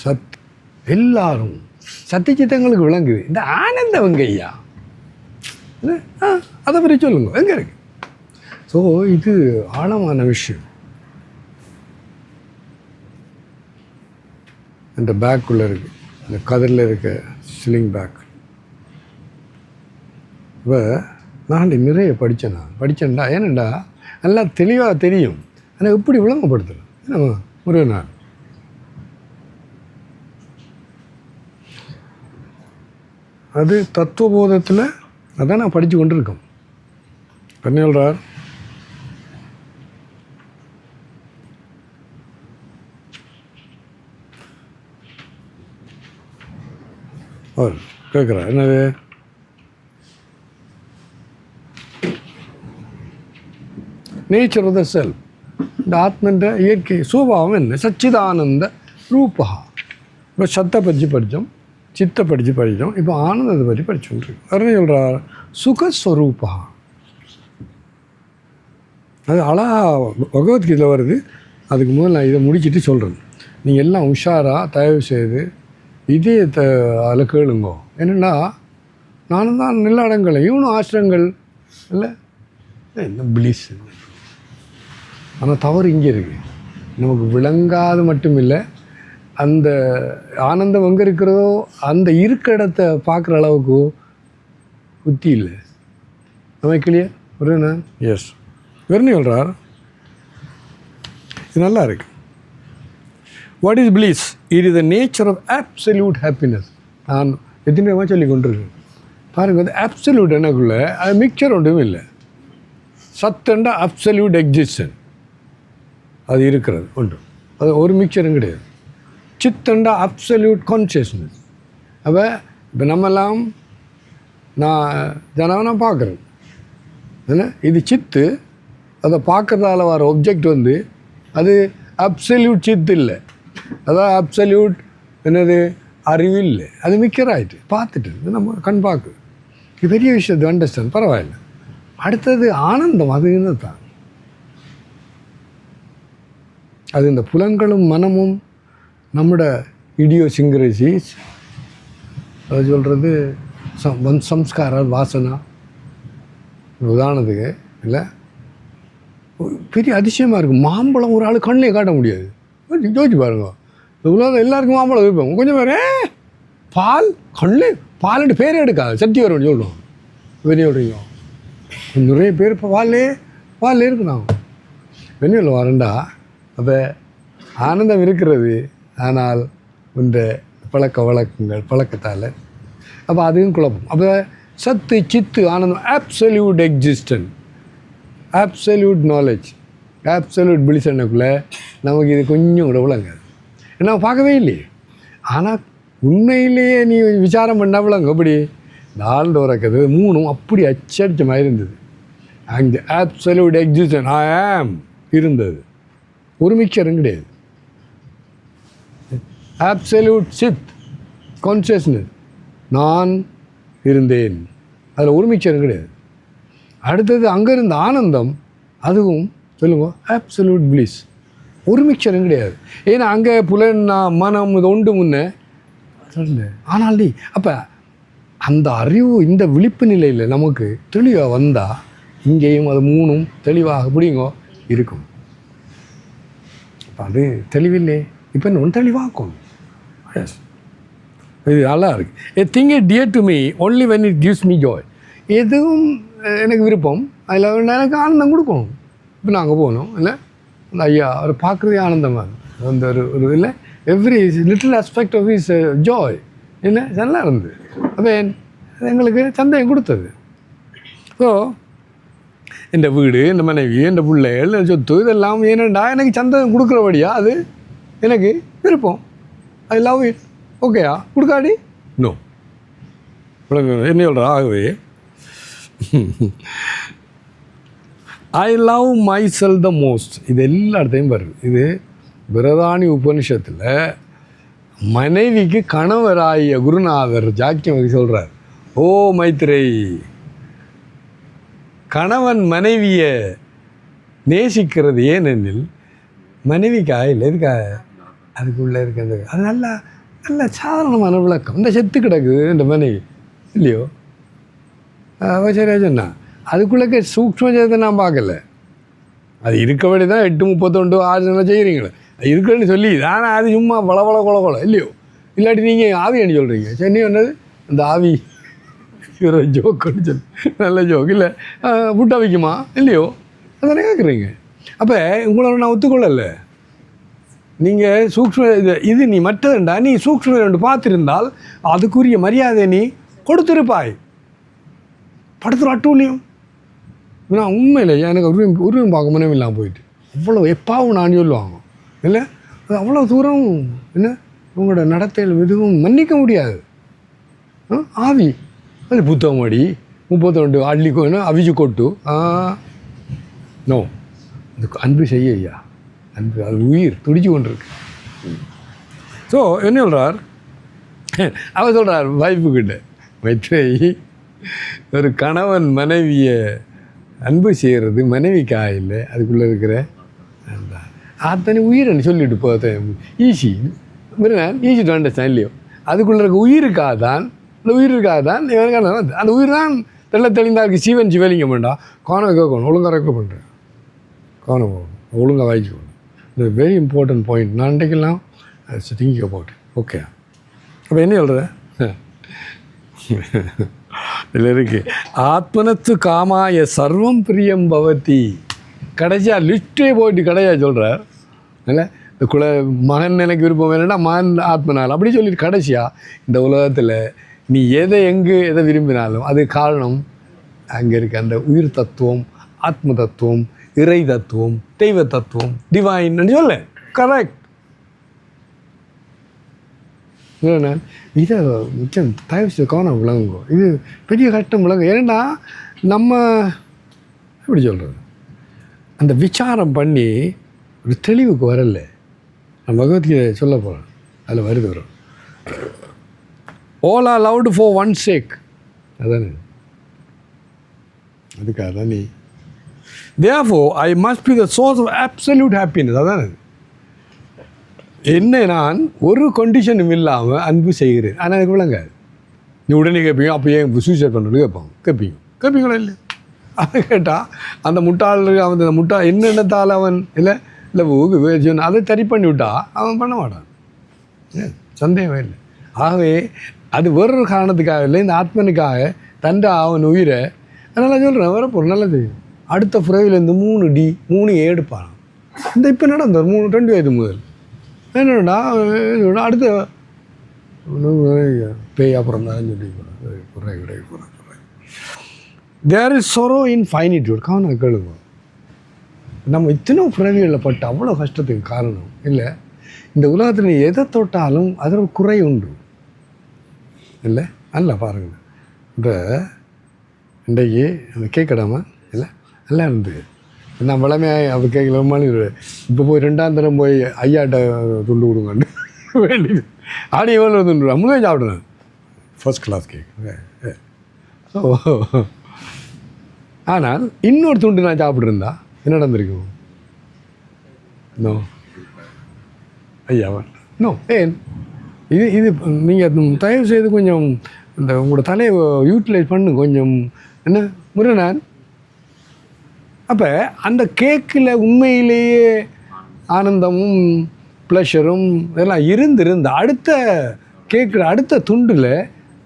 சத் எல்லாரும் சத்தியச்சித்தங்களுக்கு விளங்குது. இந்த ஆனந்தம் எங்க ஐயா? அதை பற்றி சொல்லுங்க, எங்கே இருக்கு? ஸோ இது ஆழமான விஷயம். இந்த பேக்குள்ளே இருக்குது, இந்த கதிரில் இருக்க ஸ்லிங் பேக். இப்போ நான் நிறைய படித்தேன்டா. ஏனண்டா நல்லா தெளிவாக தெரியும், ஆனால் எப்படி விளங்கப்படுத்தலாம் நம்ம முருகனார். அது தத்துவபோதத்தில் அதான் நான் படித்து கொண்டு இருக்கோம். என்ன சொல்கிறார்? அவர் கேட்குறார், என்னது? நேச்சர் ஆஃப் த செல்ஃப், இந்த ஆத்மன்ற இயற்கை சுபாவம் என்ன? சச்சிதானந்த ரூபா. இப்போ சத்தை பற்றி படித்தோம், சித்தை படித்தோம், இப்போ ஆனந்தத்தை பற்றி படிச்சுட்டு அவர் சொல்கிறார் சுகஸ்வரூபா. அது அழகா பகவத்கீதையில் வருது. அதுக்கு முதல்ல நான் இதை முடிச்சுட்டு சொல்கிறேன். நீங்கள் எல்லாம் உஷாராக தயவு செய்து இதயத்தை அதில் கேளுங்கோ. என்னென்னா நானும் தான் நல்ல இடங்கள் இவனும் ஆசிரங்கள் இல்லை என்ன பிளீஸ். ஆனால் தவறு இங்கே இருக்குது. நமக்கு விளங்காது மட்டும் இல்லை, அந்த ஆனந்தம் எங்கே இருக்கிறதோ அந்த இருக்க இடத்த பார்க்குற அளவுக்கு புத்தி இல்லை நமக்கு இல்லையா? ஒரு எஸ் வெறும் சொல்கிறார். இது நல்லா இருக்கு. What is bliss? It is the nature of absolute happiness. நான் எத்தனை சொல்லி கொண்டிருக்கேன் பாருங்கள். வந்து அப்சல்யூட் எனக்குள்ள அது மிக்சர் ஒன்றும் இல்லை. சத்தண்டா அப்சல்யூட் எக்ஸிஸ்டன், அது இருக்கிறது ஒன்று, அது ஒரு மிக்சரும் கிடையாது. சித்தண்டா அப்சல்யூட் கான்சியஸ்னஸ். அப்போ இப்போ நம்மெல்லாம் நான் பார்க்குறேன் என்ன, இது சித்து. அதை பார்க்குறதால வர ஒப்ஜெக்ட் வந்து அது அப்சல்யூட் சித்து இல்லை, அதான் அப்சல்யூட் என்னது அறிவு இல்லை, அது மிக்சர் ஆகிட்டு பார்த்துட்டு இது நம்ம கண் பார்க்கு. இது பெரிய விஷயத்தை அண்டர்ஸ்டாண்ட் பரவாயில்லை. அடுத்தது ஆனந்தம், அது தான் அது இந்த புலன்களும் மனமும் நம்மளோட இடியோசிங்ரசிஸ், அதை சொல்கிறது சம்ஸ்கார வாசனா. உதாரணத்துக்கு இல்லை பெரிய அதிசயமாக இருக்கும். மாம்பழம் ஒரு ஆள் கண்ணிலே காட்ட முடியாது. யோசிச்சு பாருங்க, இந்த உலகம் எல்லாருக்கும் மாம்பழம் வைப்பாங்க. கொஞ்சம் பேர் பால் கண்ணு பாலுன்ட்டு பேரே எடுக்காது, சக்தி வரும்னு சொல்லுவோம். வெளியோடையும் நிறைய பேர் இப்போ பாலே இருக்குனாங்க வெளியில் வரண்டா. அப்போ ஆனந்தம் இருக்கிறது, ஆனால் இந்த பழக்க வழக்கங்கள் பழக்கத்தால் அப்போ அதுவும் குழப்பம். அப்போ சத்து சித்து ஆனந்தம் absolute existent, absolute knowledge, absolute பிளிசனுக்குள்ளே நமக்கு இது கொஞ்சம் கூட விளங்காது. என்ன பார்க்கவே இல்லையே. ஆனால் உண்மையிலேயே நீ விசாரம் பண்ணால் விளங்க. அப்படி நாள் உறக்கிறது மூணும் அப்படி அச்சடித்த மாதிரி இருந்தது. அங்கே ஆப்சல்யூட் எக்ஸிஸ்டன்ட் ஐ ஆம் இருந்தது, ஒரு மிக்சரும் கிடையாது. ஆப்சல்யூட் சித் கான்சியஸ்னஸ், நான் இருந்தேன், அதில் ஒரு மிக்சரும் கிடையாது. அடுத்தது அங்கே இருந்த ஆனந்தம், அதுவும் சொல்லுங்க ஆப்சல்யூட் பிளிஸ், ஒரு மிக்சரும் கிடையாது. ஏன்னா அங்கே புலன்னா மனம் இது ஒன்று முன்னே சொல்லு. ஆனால் நீ அப்போ அந்த அறிவு இந்த விழிப்பு நிலையில் நமக்கு தெளிவாக வந்தால் இங்கேயும் அது மூணும் தெளிவாக பிடிங்கோ இருக்கும். இப்போ அது தெளிவில்லை, இப்போ இன்னொன்று தெளிவாக்கும். எஸ், இது நல்லா இருக்குது. A thing it dear to me only when it gives me joy. எதுவும் எனக்கு விருப்பம், அதில் எனக்கு ஆனந்தம் கொடுக்கணும். இப்போ நாங்கள் போனோம் இல்லை, அந்த ஐயா அவர் பார்க்குறதே ஆனந்தமாக இருக்குது. அந்த ஒரு இல்லை every little aspect of is joy என்ன நல்லா இருந்தது. அப்போ எங்களுக்கு சந்தேகம் கொடுத்தது. ஸோ இந்த வீடு, இந்த மனைவி, இந்த பிள்ளைகள், சொத்து இதெல்லாம் ஏனண்டா எனக்கு சந்தேகம் கொடுக்குறபடியா அது எனக்கு விருப்பம். I love it. ஓகேயா கொடுக்காடி நோ என்ன சொல்கிறா. ஆகவே I love my sell the most, இது எல்லா இடத்தையும் வருது. இது பிரதானி உபனிஷத்தில் மனைவிக்கு கணவராகிய குருநாதர் ஜாக்கியம் சொல்கிறார். ஓ மைத்ரேயி, கணவன் மனைவியை நேசிக்கிறது ஏனெனில் மனைவிக்காக இல்லை, எதுக்காக அதுக்குள்ளே இருக்கிறது. அது நல்லா நல்ல சாதாரணமான விளக்கம். இந்த செத்து கிடக்குது இந்த மனைவி இல்லையோ, சரியா சொன்னா அதுக்குள்ளே சூக்ஷ்ம சேதத்தை நான் பார்க்கல. அது இருக்க வேண்டிய தான் 8:31 6 செய்கிறீங்களே இருக்குன்னு சொல்லி ஆனால் அது சும்மா வள கொல இல்லையோ. இல்லாட்டி நீங்கள் ஆவி என்ன சொல்கிறீங்க? சென்னை வந்தது அந்த ஆவி ஒரு ஜோக்குன்னு சொல்லி நல்ல ஜோக் இல்லை, புட்டா வைக்குமா இல்லையோ, அதானே கேட்குறீங்க. அப்போ உங்களை நான் ஒத்துக்கொள்ளலை. நீங்கள் சூக்ஷ்ம இது நீ மற்றதுண்டா நீ சூக்ஷ்ம ரெண்டு பார்த்துருந்தால் அதுக்குரிய மரியாதை நீ கொடுத்துருப்பாய். படத்தில் அட்டூழியம் நான் உண்மையில் எனக்கு உருவம் பார்க்க மனமே இல்லாமல் போயிட்டு அவ்வளோ எப்பாவும் நான் சொல்லுவாங்க இல்லை, அது அவ்வளோ தூரம் என்ன உங்களோட நடத்தையில் எதுவும் மன்னிக்க முடியாது. ஆவி அது புத்தகம் அடி 32 அள்ளிக்கோ அவிச்சு கொட்டு நோ, அதுக்கு அன்பு செய்ய ஐயா, அன்பு அது உயிர் துடிச்சு கொண்டிருக்கு. ஸோ என்ன சொல்கிறார் அவர் சொல்கிறார் வைஃபுக்கிட்ட, மைத்ரேயி ஒரு கணவன் மனைவியை அன்பு செய்கிறது மனைவிக்காக இல்லை, அதுக்குள்ளே இருக்கிற அந்த அத்தனை உயிர்னு சொல்லிட்டு போத ஈஸி ஈஸி டு அண்டர்ஸ்டாண்ட் இல்லையோ, அதுக்குள்ளே இருக்க உயிருக்காக தான், அந்த உயிருக்காக தான் அந்த உயிர் தான் தெளிந்தாருக்கு சீவன் சிவலிங்கம் வேண்டாம். கவனம் கேட்கணும், ஒழுங்காக ரெக்க பண்ணுறேன், கவனம் போகணும், ஒழுங்காக வாய்க்கணும். இது வெரி இம்பார்ட்டன்ட் பாயிண்ட். நான் அன்றைக்கெல்லாம் திங்கிங் அபவுட் ஓகே. அப்போ என்ன சொல்கிறேன் இதில் இருக்குது ஆத்மனத்து காமாய சர்வம் பிரியம் பவதி. கடைசியாக லிஸ்ட்டே போயிட்டு கடையாக சொல்கிறார் இல்லை, இந்த மகன் எனக்கு விருப்பம் வேணும்னா மகன் ஆத்மனால் அப்படி சொல்லிட்டு கடைசியாக இந்த உலகத்தில் நீ எதை விரும்பினாலும் அது காரணம் அங்கே இருக்க அந்த உயிர் தத்துவம், ஆத்ம தத்துவம், இறை தத்துவம், தெய்வ தத்துவம், டிவைன் சொல்ல கரெக்ட். இல்லைண்ணா இதை மிச்சம் தயவு கவனம் விளங்குங்கோ, இது பெரிய கஷ்டம் விளங்கும். ஏன்னா நம்ம எப்படி சொல்கிறது, அந்த விசாரம் பண்ணி ஒரு தெளிவுக்கு வரல. நான் பகவத்கீதை சொல்ல போகிறேன், அதில் வரும் all are loved for one sake. அதானே, அதுக்காக தான் நீ therefore I must be the source of absolute happiness. அதானே, என்ன நான் ஒரு கண்டிஷனும் இல்லாமல் அன்பு செய்கிறேன். ஆனால் எனக்கு விளங்காது. நீ உடனே கேட்பீங்க, அப்போ ஏன் சூசைட் பண்ணுறது கேட்பீங்களா இல்லை? அதை கேட்டால் அந்த முட்டாள் என்னென்னத்தால் அவன் இல்லை அதை சரி பண்ணி விட்டா அவன் பண்ண மாட்டான், சந்தேகமே இல்லை. ஆகவே அது வேறொரு காரணத்துக்காக இல்லை, இந்த ஆத்மனுக்காக தண்டை அவன் உயிரை. அதனால் சொல்கிறேன் வேற பொருள் நல்லா தெரியும். அடுத்த புறவிலேருந்து 3 எடுப்பான். இந்த இப்போ நடந்த 2 வயது முதல் என்னடா அடுத்த பேய் அப்புறம் தான் சொல்லி போகிறேன். தேர் இஸ் சொரோ இன் ஃபைனிட்யூட். கவனம் கேளுங்க, நம்ம இத்தனை பிறவிகளில் பட்டு அவ்வளோ கஷ்டத்துக்கு காரணம் இல்லை, இந்த உலகத்தில் எதை தொட்டாலும் அதில் குறை உண்டு இல்லை. நல்லா பாருங்கள், இப்போ இன்றைக்கு அந்த கேட்கடாமா இல்லை நல்லா இருந்து நான் வளமையாக அப்போ கேட்கலாமான்னு இப்போ போய் 2ஆம் தரம் போய் ஐயாட்ட துண்டு கொடுங்கன்னு வேண்டியது. ஆடி எவ்வளோ துண்டு நம்மளே சாப்பிடுறேன், ஃபர்ஸ்ட் கிளாஸ் கேக். ஸோ ஆனால் இன்னொரு துண்டு நான் சாப்பிட்ருந்தா என்ன நடந்திருக்கும்? நோ ஐயாவா நோ. ஏன் இது நீங்கள் தயவு செய்து கொஞ்சம் இந்த உங்களோட தலையை யூட்டிலைஸ் பண்ணு கொஞ்சம். என்ன முருகன், அப்போ அந்த கேக்கில் உண்மையிலேயே ஆனந்தமும் ப்ளஷரும் இதெல்லாம் இருந்து அடுத்த கேக்கில் அடுத்த துண்டில்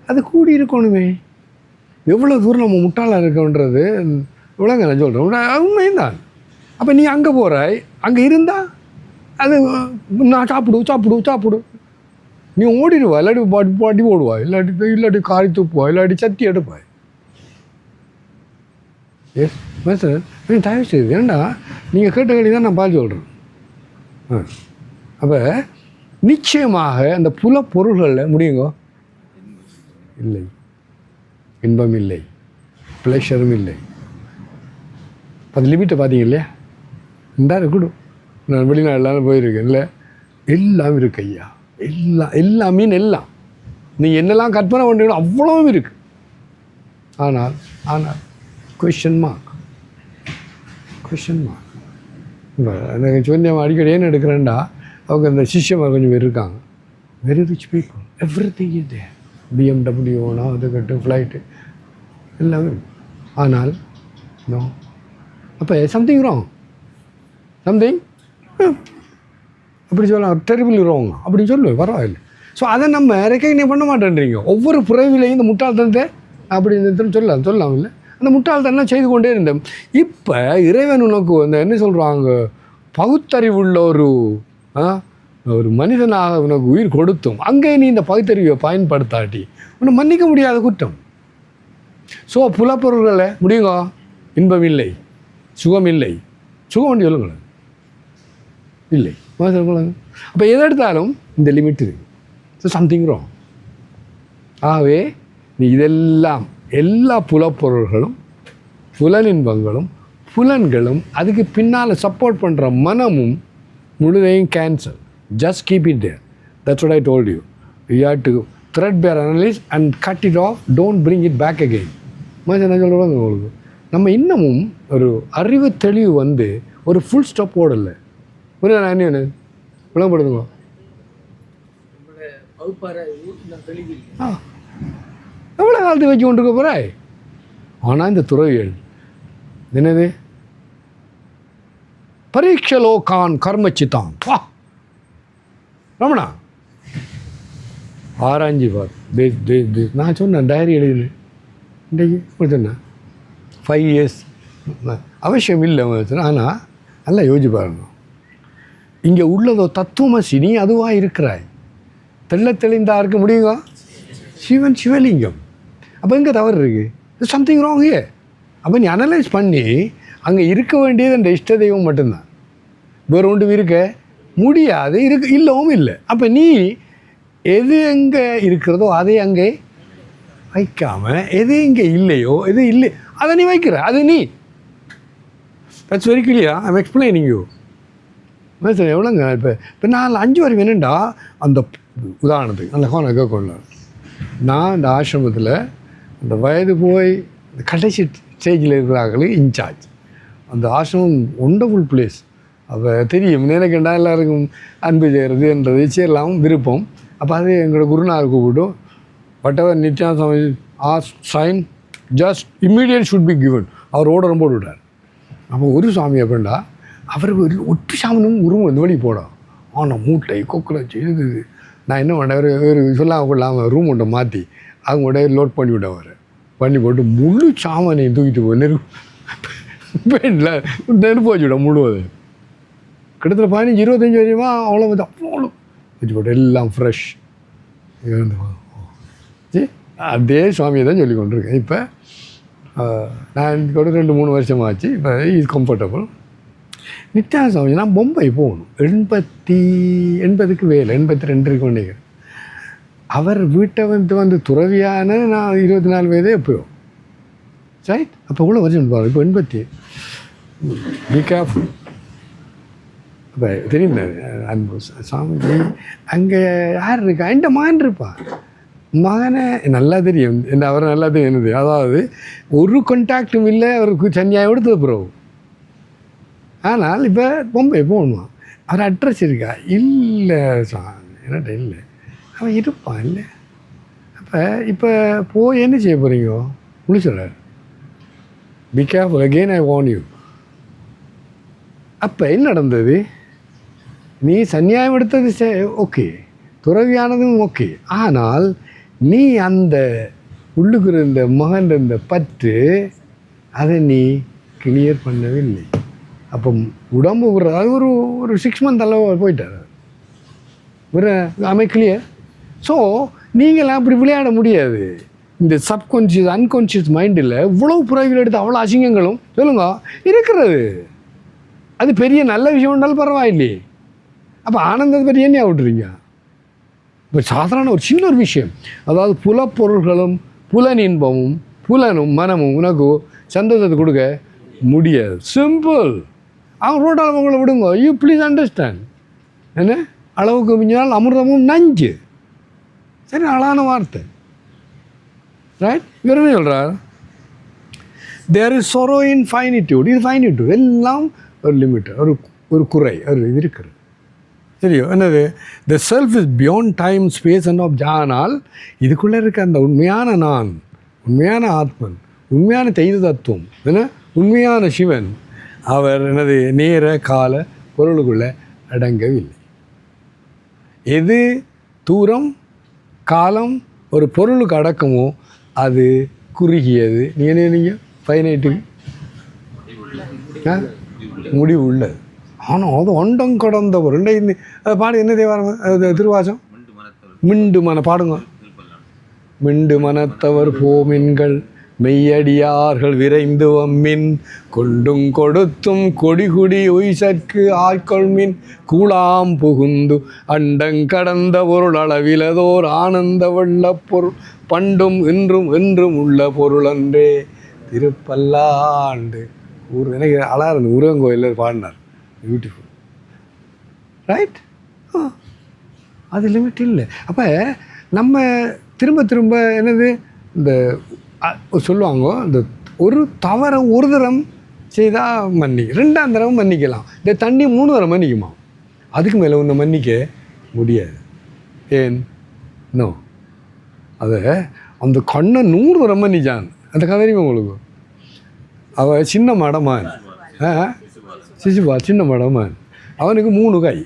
அது கூடி இருக்கணுமே. எவ்வளோ தூரம் நம்ம முட்டாளாக இருக்கோன்றது இவ்வளோங்க நான் சொல்கிறேன், உண்மைதான். அப்போ நீ அங்கே போகிறாய், அங்கே இருந்தால் அது நான் சாப்பிடு நீ ஓடிடுவா, இல்லாட்டி பாட்டி ஓடுவா, இல்லாட்டி காரி தூப்புவா, இல்லாட்டி சட்டி எடுப்பாய். எஸ் சார், நீ தயவு செய்யுது ஏன்டா நீங்கள் கேட்ட கேள்வி தான் நான் பால் சொல்கிறேன். அப்போ நிச்சயமாக அந்த புல பொருள்களில் முடியுங்கோ இல்லை, இன்பம் இல்லை, ப்ளஷரும் இல்லை. அது லிமிட்டை பார்த்தீங்க இல்லையா? இந்தா இருக்கணும். நான் வெளிநாடுலாம் போயிருக்கேன் இல்லை, எல்லாம் இருக்கு ஐயா, எல்லாம் மீன் எல்லாம் நீங்கள் என்னெல்லாம் கற்பனை பண்ணுறீங்களோ அவ்வளவும் இருக்குது. ஆனால் கொஷன் மார்க் இப்போ எனக்கு சொன்ன அடிக்கடி ஏன்னு எடுக்கிறேன்டா அவங்க அந்த சிஷ்யமாக கொஞ்சம் பேர் இருக்காங்க very rich people, everything is there. BMW ஓனா அது கட்டு ஃப்ளைட்டு எல்லாமே. ஆனால் நோ, அப்போ சம்திங் ராங், சம்திங் அப்படி சொல்லலாம், டெரிபிள் ராங் அப்படின்னு சொல்லுவேன், பரவாயில்லை. ஸோ அதை நம்ம ரெக்கக்னைஸ் பண்ண மாட்டேன்றீங்க. ஒவ்வொரு புறவிலையும் இந்த முட்டாள்தனத்தை அப்படின்னு சொல்லலாம் இல்லை, அந்த முட்டாள்தனம் செய்து கொண்டே இருந்தேன். இப்போ இறைவன் உனக்கு அந்த என்ன சொல்கிறாங்க, பகுத்தறிவுள்ள ஒரு மனிதனாக உனக்கு உயிர் கொடுத்தும் அங்கே நீ இந்த பகுத்தறிவை பயன்படுத்தாட்டி உன்னை மன்னிக்க முடியாத குற்றம். ஸோ புலப்பொருள்களை முடியுங்க, இன்பம் இல்லை, சுகம் இல்லை, சுகம் ஒன்று சொல்லுங்களேன் இல்லை, சொல்லுங்க. அப்போ எதை எடுத்தாலும் இந்த லிமிட் இருக்குது. So something wrong. ஆகவே நீ இதெல்லாம் எல்லா புலப்பொருள்களும் புலனின்பங்களும் புலன்களும் அதுக்கு பின்னால் சப்போர்ட் பண்ணுற மனமும் முழுதையும் cancel. Just keep it there. That's what I told you. You have to threadbare analyze and cut it off, don't bring it back again. என்ன சொல்கிறாங்க உங்களுக்கு, நம்ம இன்னமும் ஒரு அறிவு தெளிவு வந்து ஒரு ஃபுல் ஸ்டாப் போடலை. புரியுது நான் என்ன விளங்கப்படுதுங்க. எவ்வளோ காலத்துக்கு வச்சு கொண்டு இருக்க போகிறாய். ஆனால் இந்த துறவிகள் என்னது பரீட்சலோ கான் கர்மச்சித்தான் வா ரமணா ஆராய்ஞ்சி பார். நான் சொன்னேன் டைரி எழுதினேன் இன்றைக்கு சொன்னேன் 5 years அவசியம் இல்லை. ஆனால் நல்லா யோசிச்சு பாருங்க, இங்கே உள்ளதோ தத்துவமசி, நீ அதுவாக இருக்கிறாய். தெளிந்தா இருக்க முடியுங்க, சிவன் சிவலிங்கம். அப்போ எங்கே தவறு இருக்குது, சம்திங் ராங் ஹியர். அப்போ நீ அனலைஸ் பண்ணி அங்கே இருக்க வேண்டியது அந்த இஷ்ட தெய்வம் மட்டும்தான், வேறு ஒன்றும் இருக்க முடியாது, இல்லவும் இல்லை. அப்போ நீ எது எங்கே இருக்கிறதோ அதை அங்கே வைக்காமல், எது இங்கே இல்லையோ எது இல்லை அதை நீ வைக்கிற, அது நீ. That's very clear. I'm explaining you. எவ்வளோங்க இப்போ நான் 5 வரைக்கும் என்னென்னா, அந்த உதாரணத்துக்கு நல்ல கோணக்க கொள்ளலாம். நான் இந்த ஆசிரமத்தில் அந்த வயது போய் இந்த கடைசி ஸ்டேஜில் இருக்கிறாங்களே இன்சார்ஜ். அந்த ஆசிரமம் ஒண்டர்ஃபுல் பிளேஸ். அப்போ தெரியும் நினைக்கண்டா எல்லாருக்கும் அன்பு செய்கிறதுன்றது செய்யலாம் விருப்பம். அப்போ அது எங்களோட குருநாதர் கூப்பிட்டோம், whatever Nithyananda assign just immediate should be given. அவர் ஓட போட்டுவிட்டார். அப்போ ஒரு சாமி அப்படின்னா அவருக்கு ஒரு ஒட்டு சாமனும் உருவம் இந்த வழி போடும். ஆனால் மூட்டை கொக்கலச்சு இருக்குது. நான் என்ன பண்ணேன், ஒரு சொல்லாமல் கொள்ளாமல் ரூம் ஒன்றை மாற்றி அவங்க லோட் பண்ணி விட்டவர் பண்ணி போட்டு முழு சாமனையும் தூக்கிட்டு போய் பெண்ணில் நெருப்பு வச்சு விட முழுவது. கிட்டத்தட்ட 15-25 வரையுமா அவ்வளோ வந்து அவ்வளோ வச்சு போட்டு எல்லாம் ஃப்ரெஷ். அதே சுவாமியை தான் சொல்லி கொண்டிருக்கேன். இப்போ நான் கூட 2-3 வருஷமாக ஆச்சு. இப்போ இஸ் கம்ஃபர்டபுள். நித்யானந்த சுவாமி நான் பொம்பை போகணும் 80க்கு வேலை 82 இருக்கு நினைக்கிறேன். அவர் வீட்டை வந்து துறவியான நான் 24 வயதே எப்போயோ ரைட். அப்போ கூட வருஷம் பாரு. இப்போ 80 பி கேர்ஃபுல். அப்போ தெரியுது அன்பு சாமிஜி அங்கே யார் இருக்கா, எந்த மகன் இருப்பா. மகனை நல்லா தெரியும், என்ன அவரை நல்லா தெரியும். என்னது அதாவது ஒரு கான்டாக்டும் இல்லை அவருக்கு சன்னியாயம் எடுத்தது பிறகு. ஆனால் இப்போ பொம்பை போகணுமா, அவர் அட்ரஸ் இருக்கா இல்லை சாமி என்னட்ட இல்லை, அவன் இருப்பான் இல்லை. அப்போ இப்போ போய் என்ன செய்ய போகிறீங்க முடிச்சுறாரு. Be careful again I warn you. அப்போ என்ன நடந்தது, நீ சன்னியாயம் எடுத்தது ஓகே, துறவியானதும் ஓகே. ஆனால் நீ அந்த உள்ளுக்குற இந்த மகன் இந்த பற்று அதை நீ கிளியர் பண்ணவில்லை. அப்போ உடம்பு விடுற அது ஒரு 6 month அளவு போயிட்டார் ஒரு கிளியர். ஸோ நீங்களாம் அப்படி விளையாட முடியாது. இந்த சப்கான்ஷியஸ் அன்கான்ஷியஸ் மைண்டில் இவ்வளோ புறவிகள் எடுத்து அவ்வளோ அசிங்கங்களும் சொல்லுங்க இருக்கிறது. அது பெரிய நல்ல விஷயம் இருந்தாலும் பரவாயில்லையே. அப்போ ஆனந்தத்தை பற்றி என்ன விட்டுறீங்க. இப்போ சாதாரண ஒரு சின்ன ஒரு விஷயம், அதாவது புலப்பொருள்களும் புலன் இன்பமும் புலனும் மனமும் உனக்கு சந்தோஷத்தை கொடுக்க முடியாது. சிம்பிள். அவங்க ரோட்டால் அவங்கள விடுங்க. You please understand. என்ன அளவுக்கு மிஞ்சினால் அமிர்தமும் நஞ்சு. சரி, அழகான வார்த்தை ரைட். இவர் என்ன சொல்கிறார், தேர் இஸ் சொரோ இன் ஃபைனிட்யூட். இது ஃபைனிட்யூட் எல்லாம் ஒரு லிமிட், ஒரு குறை, ஒரு இது இருக்கிறது. சரியோ என்னது த self is beyond time space and half ஆனால் இதுக்குள்ளே இருக்க அந்த உண்மையான நான், உண்மையான ஆத்மன், உண்மையான தெய்வ தத்துவம், என்ன உண்மையான சிவன், அவர் என்னது நேர கால பொருளுக்குள்ளே அடங்கவில்லை. எது தூரம் காலம் ஒரு பொருளுக்கு அடக்கமோ அது குறுகியது. நீங்கள் ஃபைனைட்டு முடிவு உள்ளது. ஆனால் அது ஒண்டம் கடந்த ஒரு அதை பாடு என்ன தேவாரம் அது திருவாசம் மிண்டு மன பாடுங்க. மிண்டு மனத்தவர் போமின்கள் மெய்யடியார்கள் விரைந்து வம்மின் கொண்டும் கொடுத்தும் கொடிகுடி உய்சற்கு ஆய்கொள்மின் கூழாம் புகுந்து அண்டங்கடந்த பொருள் அளவிலதோர் ஆனந்த வெள்ள பொருள் பண்டும் இன்றும் என்றும் உள்ள பொருள் அன்றே திருப்பல்லாண்டு எனக்கு அழகாக முருகன் கோயிலில் பாடினார். Beautiful right. அது லிமிட் இல்லை. அப்போ நம்ம திரும்ப திரும்ப என்னது இந்த சொல்லுவாங்க, இந்த ஒரு தவறை ஒரு தரம் செய்தால் ரெண்டாம் தரம் மன்னிக்கலாம். இந்த தண்ணி 3 தரம் மன்னிக்குமா? அதுக்கு மேலே ஒன்று மன்னிக்க முடியாது. ஏன் நோ அதை அந்த கண்ணை 100 தரம் மன்னிச்சான். அந்த கதையுமே உங்களுக்கு அவன் சின்ன மடமான் சிசுபா சின்ன மடமான், அவனுக்கு 3 கை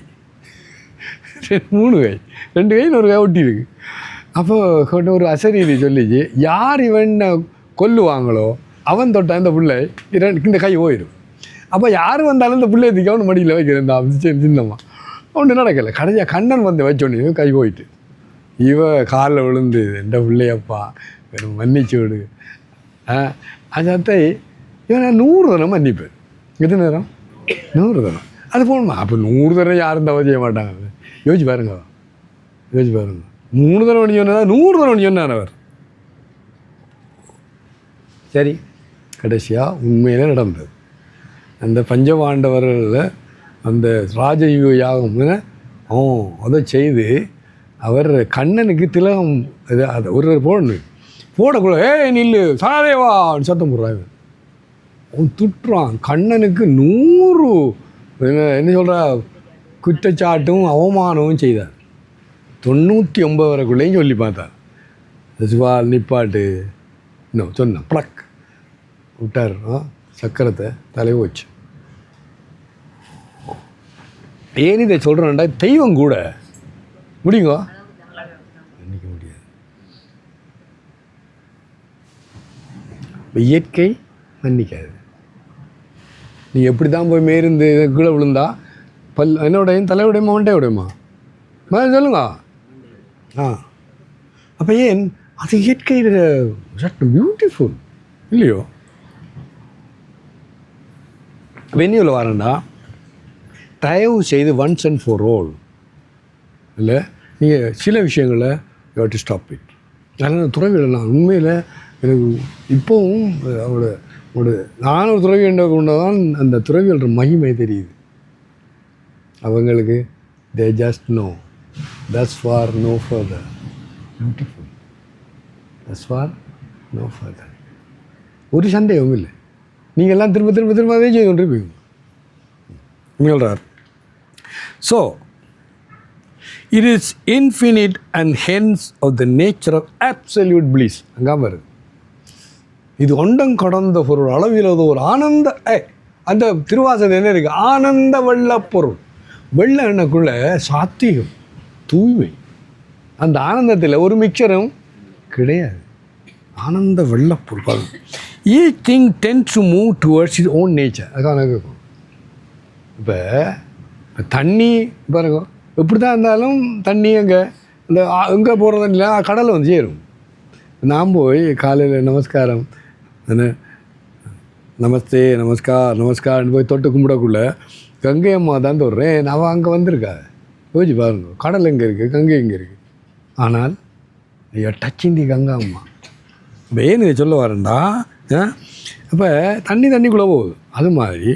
3 கை 2 கை 1 கை ஒட்டியிருக்கு. அப்போ ஒரு அசரீதி சொல்லிச்சு, யார் இவனை கொல்லுவாங்களோ அவன் தொட்ட இந்த பிள்ளை இந்த கை போயிடும். அப்போ யார் வந்தாலும் இந்த பிள்ளைய தூக்கி அவனு மடியில் வைக்கிறேன். இந்த சின்னம்மா ஒன்று நடக்கலை. கடைசியாக கண்ணன் வந்து வச்சோன்னே கை போயிட்டு இவ காலில் விழுந்து இந்த பிள்ளையப்பா மன்னிச்சு விடு. அத்தை இவன் 100 தரம் மன்னிப்பேன். எத்தனை நேரம்? 100 தரம். அது போகணுமா? அப்போ 100 தரம் யாரும் தவறு செய்ய மாட்டாங்க. யோசிச்சு பாருங்க, யோசிச்சு பாருங்க. 3 தரம் பண்ணி சொன்னதா 100 தரம் பண்ணி சொன்னார் அவர். சரி, கடைசியாக உண்மையிலே நடந்தது. அந்த பஞ்சபாண்டவர்களில் அந்த ராஜயுக யாகம் அதை செய்து அவர் கண்ணனுக்கு திலகம் அதை ஒரு போடக்கூட நில்லு சாதேவா சத்தம் போடுறாங்க. அவன் துட்டுறான். கண்ணனுக்கு 100 என்ன சொல்கிறா குற்றச்சாட்டும் அவமானமும் செய்தார். 99 வரைக்குள்ளேயும் சொல்லி பார்த்தார். சிவால் நிப்பாட்டு இன்னும் சொன்னான். ப்ளக் விட்டார். சக்கரத்தை தலையை வச்சு. ஏன் இதை சொல்கிறேன்டா, தெய்வம் கூட முடியுங்க மன்னிக்க முடியாது. இயற்கை மன்னிக்காது. நீ எப்படி தான் போய் மேருந்து கீழே விழுந்தா என்னோடையும் தலையோடையுமா மண்டையோடையுமா சொல்லுங்க. அப்போ ஏன் அது இயற்கை பியூட்டிஃபுல் இல்லையோ? வெண்ணியில் வரேன்டா, தயவு செய்து ஒன்ஸ் அண்ட் ஃபார் ஆல் இல்லை, நீங்கள் சில விஷயங்களை you have to stop it. அதனால் துறவிகள் நான் உண்மையில் எனக்கு இப்போவும் அவங்களோட நானும் ஒரு துறவி என்ற கொண்டு தான் அந்த துறவிகளோட மகிமை தெரியுது. அவங்களுக்கு they just know thus far no further. Beautiful. Thus far no further. ஒரு சந்தேகமும் இல்லை. நீங்கள் எல்லாம் திரும்ப திரும்ப திரும்ப அதே செய்து கொண்டிருப்பீங்க. சொல்கிறார். So it is infinite and hence of the nature of absolute bliss. அங்கே வருது. இது ஒண்டம் கடந்த பொருள் அளவிலது ஒரு ஆனந்த அந்த திருவாசகம் என்ன இருக்குது? ஆனந்த வெள்ளப்பொருள். வெள்ள எண்ணக்குள்ள சாத்தியம் தூய்மை. அந்த ஆனந்தத்தில் ஒரு மிக்சரும் கிடையாது. ஆனந்த வெள்ளப்பொருள். each thing tends to move towards its own nature. அதுக்காக கேட்கும். இப்போ தண்ணி பாருங்க, எப்படி தான் இருந்தாலும் தண்ணி அங்கே இந்த எங்கே போகிறது இல்லை, கடலை வந்து சேரும். நான் போய் காலையில் நமஸ்காரம் நமஸ்தே நமஸ்கார்னு போய் தொட்டு கும்பிடக்குள்ள கங்கை அம்மா தான் தொடுறேன். அவள் அங்கே வந்திருக்கா. யோசிச்சு பாருங்க, கடல் எங்கே இருக்குது, கங்கை எங்கே இருக்குது. ஆனால் டச்சிந்தி கங்கா அம்மா ஏன்னு சொல்ல வரேன்டா. அப்போ தண்ணிக்குள்ளே போகுது. அது மாதிரி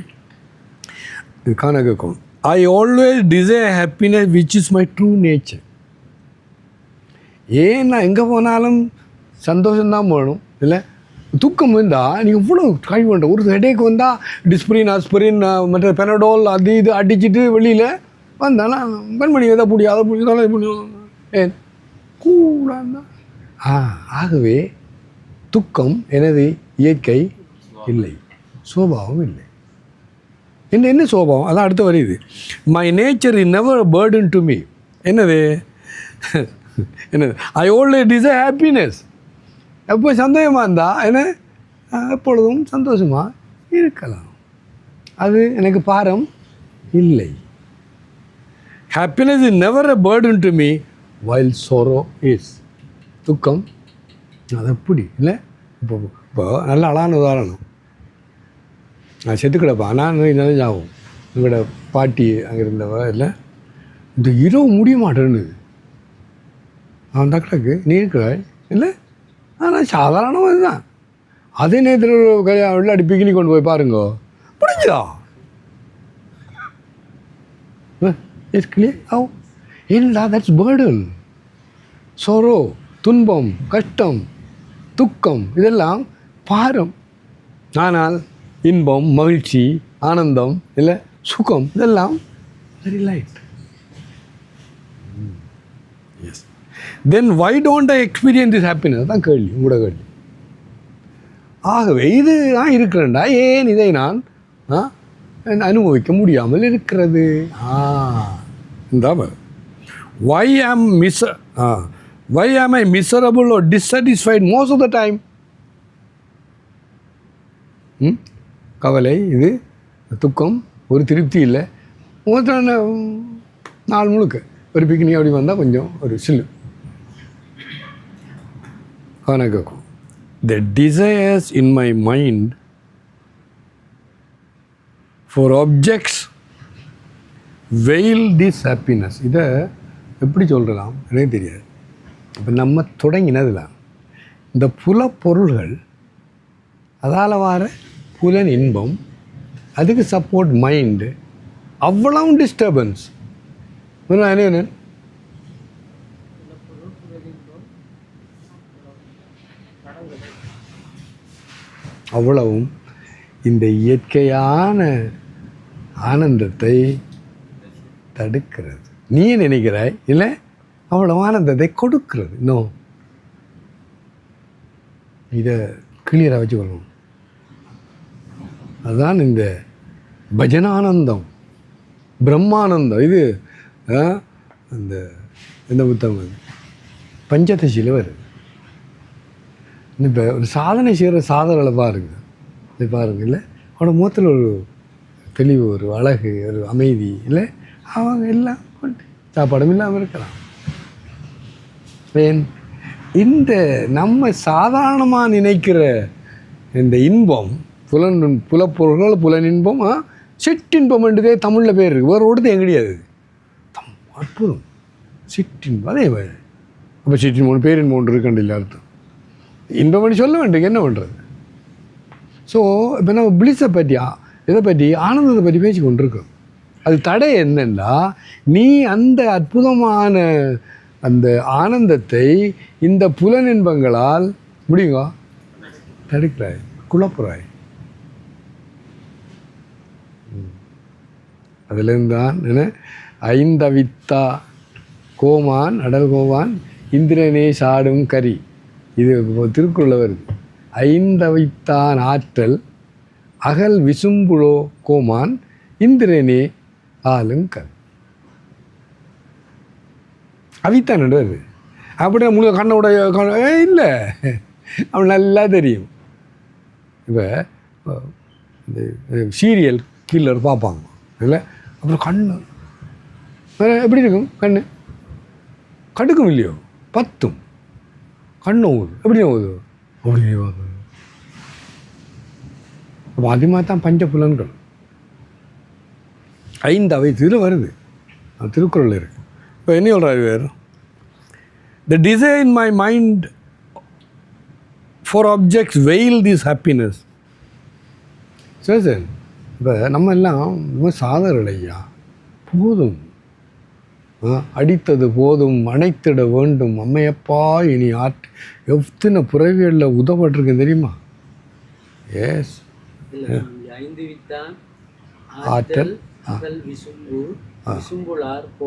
இது காண கேட்கும். I always desire happiness which is my true nature. ஏன் நான் எங்கே போனாலும் சந்தோஷம்தான் போகணும் இல்லை. தூக்கம் வந்தால் நீங்கள் இவ்வளோ கழிவு பண்ணுற ஒரு ஹெடேக் வந்தால் டிஸ்பிரின் ஆஸ்பிரின் மற்ற பெனடோல் அது இது அடிச்சுட்டு வெளியில் வந்தானா பெண்மணி எதை பிடி அதை பிடி அதை பிடி ஏன் கூடாண்டா. ஆகவே துக்கம் எனது இயற்கை இல்லை, சோபாவம் இல்லை. என்ன சோபாவம்? அதான் அடுத்து வருது. My nature is never a burden to me. என்னது என்னது? I always desire happiness. எப்போ சந்தோஷமாக இருந்தால் என்ன எப்பொழுதும் சந்தோஷமாக இருக்கலாம். அது எனக்கு பாரம் இல்லை. Happiness is never a burden to me while sorrow is. துக்கம் அது எப்படி இல்லை? இப்போ நல்ல அழகான உதாரணம். நான் செத்து கிடப்பேன், நான் நல்லா ஆகும். எங்களோட பாட்டி அங்கே இருந்தவ இல்லை, இந்த இரவு முடிய மாட்டேன்னு அவன் தக்கடக்கு நீ இருக்கிறாய் இல்லை. ஆனால் சாதாரணமாக இதுதான். அதே நேரத்தில் உள்ளாடி பிக்னிக் கொண்டு போய் பாருங்க, முடிஞ்சதா ஆகும். என்னடா தட்ஸ் பர்டன். sorrow, துன்பம், கஷ்டம், துக்கம் இதெல்லாம் பாரம். ஆனால் இன்பம், மகிழ்ச்சி, ஆனந்தம் இல்லை சுகம் இதெல்லாம் very light. Yes, then why don't I experience this happiness தான் கேள்வி, உங்களோட கேள்வி. ஆகவே இது நான் இருக்கிறேன்டா, ஏன் இதை நான் அனுபவிக்க முடியாமல் இருக்கிறது? இந்த வை am I miserable or dissatisfied most of the time? கவலை, இது துக்கம், ஒரு திருப்தி இல்லை. மொத்தம் நாள் முழுக்க ஒரு பிக்னிக் அப்படி வந்தால் கொஞ்சம் ஒரு சில்லு கணக்கும். The desires in my mind for objects veil this happiness. இதை எப்படி சொல்கிறலாம் எனக்கு தெரியாது. இப்போ நம்ம தொடங்கினதில் இந்த புலப்பொருள்கள், அதால் வர புலன் இன்பம், அதுக்கு சப்போர்ட் மைண்டு, அவ்வளவு டிஸ்டர்பன்ஸ். என்ன அவ்வளவும் இந்த இயற்கையான ஆனந்தத்தை தடுக்கிறது. நீ நினைக்கிறாய் இல்லை, அவ்வளவு ஆனந்தத்தை கொடுக்கிறது. இன்னும் இதை கிளியராக வச்சுக்கணும். அதுதான் இந்த பஜனானந்தம், பிரம்மானந்தம். இது அந்த இந்த புத்தகம் பஞ்சதசியில் வருது. இப்போ ஒரு சாதனை செய்கிற சாதனை பாருங்க, இது பாருங்க இல்லை, அவனோட முகத்தில் ஒரு தெளிவு, ஒரு அழகு, ஒரு அமைதி இல்லை, அவங்க எல்லாம் சாப்பாடும் இல்லாமல் இருக்கலாம். ஏன் இந்த நம்ம சாதாரணமாக நினைக்கிற இந்த இன்பம், புலப்பொருள்கள், புலனின்பம், சிற்றின்பம் என்றதே தமிழில் பேர் இருக்குது, வேறு ஒருத்தர் கிடையாது. அற்புதம், சிற்றின்பம். அதே மாதிரி அப்போ சிற்றின்பம் பேரின்பம் ஒன்று இருக்கின்ற அர்த்தம். இன்பம் பண்ணி சொல்ல வேண்டும், என்ன பண்ணுறது? ஸோ இப்போ நம்ம பிளிஸை பற்றி, இதை பற்றி, ஆனந்தத்தை பற்றி பேசி கொண்டிருக்கோம். அது தடை என்னன்னா, நீ அந்த அற்புதமான அந்த ஆனந்தத்தை இந்த புலனின்பங்களால் முடியுங்க தடுக்கிறாய், குழப்புறாய். அதுலேருந்து தான் என்ன ஐந்தவித்தா கோமான் அடல் கோமான் இந்திரனே சாடும் கரி. இது திருக்குறளில் வருது. ஐந்தவித்தான் ஆற்றல் அகல் விசும்புழோ கோமான் இந்திரனே ஆளும் கரி. அவித்தான் வருது. அப்படியே முழு கண்ணோட இல்லை, அவன் நல்லா தெரியும். இப்போ இந்த சீரியல் கில்லர் பார்ப்பாங்க இல்லை, அப்புறம் கண்ணு எப்படி இருக்கும்? கண்ணு கடுக்கும் இல்லையோ, பத்தும் கண்ணு ஓகுது. எப்படி ஓகுது? அப்படி ஓகுது. அப்போ அது மாதிரி தான் பஞ்ச புலன்கள். ஐந்தவை இதில் வருது, அது திருக்குறள் இருக்குது. இப்போ என்ன சொல்கிறாரு வேறு? The desire in my mind for objects veil this happiness. சரி சார், இப்போ நம்ம எல்லாம் ரொம்ப சாதர்கள் ஐயா. போதும், அடித்தது போதும், அணைத்திட வேண்டும், அம்மையப்பா இனி எத்தனை புறவிகளில் உதவப்பட்டிருக்கேன் தெரியுமா? எஸ், ஆற்றல் விசும்புலார்